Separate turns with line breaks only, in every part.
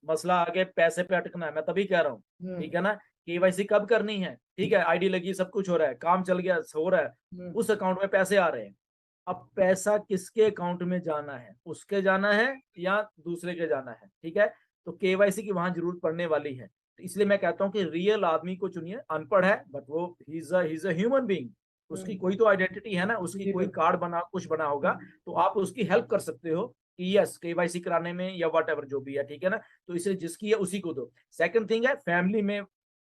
मसला आगे पैसे पे अटकना है, मैं तभी कह रहा हूँ।
हम्म।
ठीक है ना, केवाईसी कब करनी है? ठीक है, आईडी लगी, सब कुछ हो रहा है, काम चल गया, हो रहा है,
हम्म।
उस अकाउंट में पैसे आ रहे हैं। अब पैसा किसके अकाउंट में जाना है, उसके जाना है या दूसरे के जाना है? ठीक है, तो केवाईसी की वहां जरूरत पड़ने वाली है। तो इसलिए मैं कहता हूँ कि रियल आदमी को चुनिए, अनपढ़ है बट वो he is a human being, उसकी
हम्म।
कोई तो आइडेंटिटी है ना, उसकी
जी
कोई
बिल्कुल।
कार्ड बना, कुछ बना होगा, तो आप उसकी हेल्प कर सकते हो कि यस केवाईसी कराने में या वट एवर जो भी है। ठीक है ना, तो इसे जिसकी है उसी को दो। सेकंड थिंग है, फैमिली में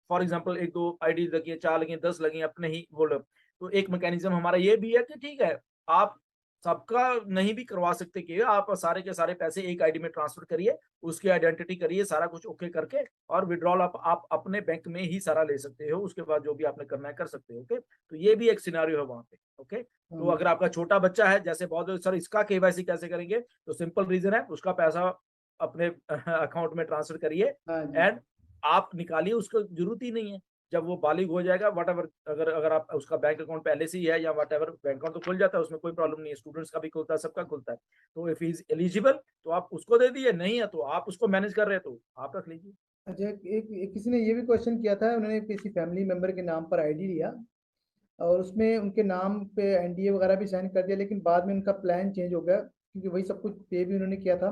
फॉर एग्जाम्पल एक दो आईडी लगी है, चार लगी, 10 लगी अपने ही बोलो, तो एक मैकेनिज्म हमारा ये भी है कि ठीक है, आप सबका नहीं भी करवा सकते कि आप सारे के सारे पैसे एक आईडी में ट्रांसफर करिए, उसकी आइडेंटिटी करिए, सारा कुछ ओके करके, और विड्रॉल आप अपने बैंक में ही सारा ले सकते हो, उसके बाद जो भी आपने करना है कर सकते हो। ओके, तो ये भी एक सिनारियो है वहां पे। ओके, तो
हाँ।
अगर आपका छोटा बच्चा है, जैसे बहुत सर इसका केवाईसी कैसे करेंगे, तो सिंपल रीजन है, उसका पैसा अपने अकाउंट में ट्रांसफर करिए
हाँ जी।
एंड आप निकालिए, उसको जरूरत ही नहीं है। जब वो बालिग हो जाएगा, वट एवर, अगर अगर आप उसका बैंक अकाउंट पहले से ही है या वट एवर, बैंक अकाउंट तो खुल जाता है, उसमें कोई प्रॉब्लम नहीं है, स्टूडेंट्स का भी खुलता है, सबका खुलता है। तो इफ इज एलिजिबल तो आप उसको दे दिए, नहीं है तो आप उसको मैनेज कर रहे हैं तो आप रख लीजिए।
अच्छा, एक किसी ने ये भी क्वेश्चन किया था, उन्होंने किसी फैमिली मेंबर के नाम पर आईडी लिया और उसमें उनके नाम पे एनडीए वगैरह भी साइन कर दिया, लेकिन बाद में उनका प्लान चेंज हो गया क्योंकि वही सब कुछ पे भी उन्होंने किया था।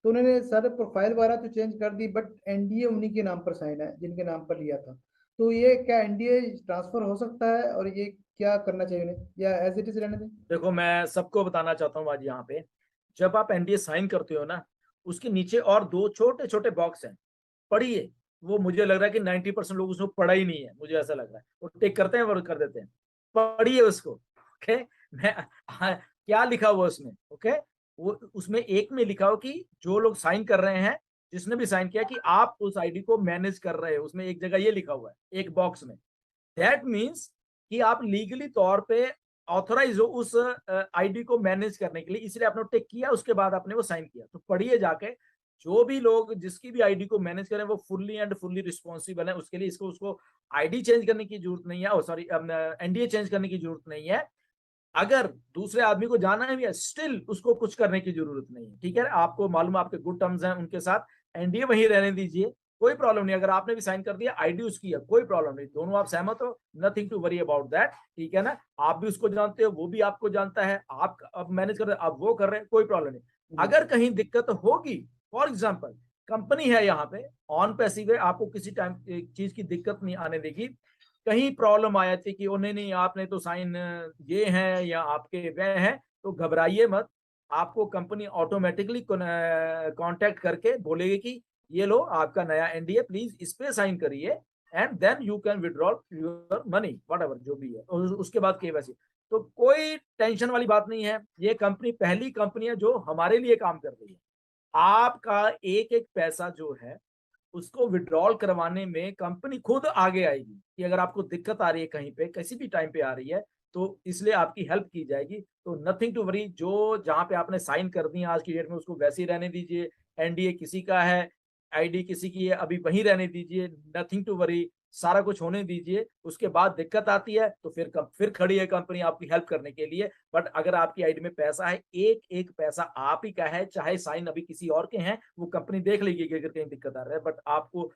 तो उन्होंने सारे प्रोफाइल वगैरह तो चेंज कर दी, बट एनडीए उन्हीं के नाम पर साइन है जिनके नाम पर लिया था। तो ये क्या एनडीए ट्रांसफर हो सकता है, और ये क्या करना चाहिए उन्हें, या एज इट इज रहने दें?
देखो, मैं सबको बताना चाहता हूँ आज यहाँ पे, जब आप एनडीए साइन करते हो ना, उसके नीचे और दो छोटे छोटे बॉक्स हैं, पढ़िए। वो मुझे लग रहा है कि 90% लोग उसको पढ़ा ही नहीं है, मुझे ऐसा लग रहा है, वो टिक करते हैं, वो कर देते हैं। पढ़िए उसको। ओके, मैं क्या लिखा हुआ उसमें? ओके, वो उसमें एक में लिखा हो कि जो लोग साइन कर रहे हैं, जिसने भी साइन किया, कि आप उस आईडी को मैनेज कर रहे हो, उसमें एक जगह ये लिखा हुआ है एक बॉक्स में। दैट मीन्स कि आप लीगली तौर पे ऑथोराइज हो उस आईडी को मैनेज करने के लिए, इसलिए आपने टिक किया, उसके बाद आपने वो साइन किया। तो पढ़िए जाके, जो भी लोग जिसकी भी आईडी को मैनेज करें वो फुल्ली एंड फुल्ली रिस्पॉन्सिबल है उसके लिए, इसको उसको आईडी चेंज करने की जरूरत नहीं है, सॉरी एनडीए चेंज करने की जरूरत नहीं है। अगर दूसरे आदमी को जाना है भी है, स्टिल उसको कुछ करने की जरूरत नहीं है। ठीक है, आपको मालूम है आपके गुड टर्म्स हैं उनके साथ, एनडीए वहीं रहने दीजिए, कोई प्रॉब्लम नहीं। अगर आपने भी साइन कर दिया, आईडी उसकी है, कोई प्रॉब्लम नहीं, दोनों आप सहमत हो, nothing to worry about that. ठीक है ना, आप भी उसको जानते हो, वो भी आपको जानता है, आप अब मैनेज कर रहे हैं, आप वो कर रहे हैं, कोई प्रॉब्लम नहीं।
हम्म।
अगर कहीं दिक्कत होगी, फॉर एग्जाम्पल कंपनी है यहाँ पे, ऑन पैसिव है, आपको किसी टाइम चीज की दिक्कत नहीं आने देगी। कहीं प्रॉब्लम आया थी कि उन्हें नहीं, आपने तो साइन ये हैं या आपके वे हैं, तो घबराइए मत। आपको कंपनी ऑटोमेटिकली कांटेक्ट करके बोलेगी कि ये लो आपका नया एनडीए, प्लीज इस पे साइन करिए and then you can withdraw your money, whatever जो भी है, और उसके बाद केवाईसी। तो कोई टेंशन वाली बात नहीं है, ये कंपनी पहली कंपनी है जो हमारे लिए काम कर रही है। आपका एक एक पैसा जो है उसको विड्रॉल करवाने में कंपनी खुद आगे आएगी, कि अगर आपको दिक्कत आ रही है कहीं पे, किसी भी टाइम पे आ रही है, तो इसलिए आपकी हेल्प की जाएगी। तो नथिंग टू वरी, जो जहां पे आपने साइन कर दी आज की डेट में उसको वैसे ही रहने दीजिए। एनडीए किसी का है, आईडी किसी की है, अभी वहीं रहने दीजिए, नथिंग टू वरी, सारा कुछ होने दीजिए। उसके बाद दिक्कत आती है तो फिर खड़ी है कंपनी आपकी हेल्प करने के लिए। बट अगर आपकी आईडी में पैसा है, एक एक पैसा आप ही का है, चाहे साइन अभी किसी और के हैं, वो कंपनी देख लेगी कि अगर कहीं दिक्कत आ रहा है, बट आपको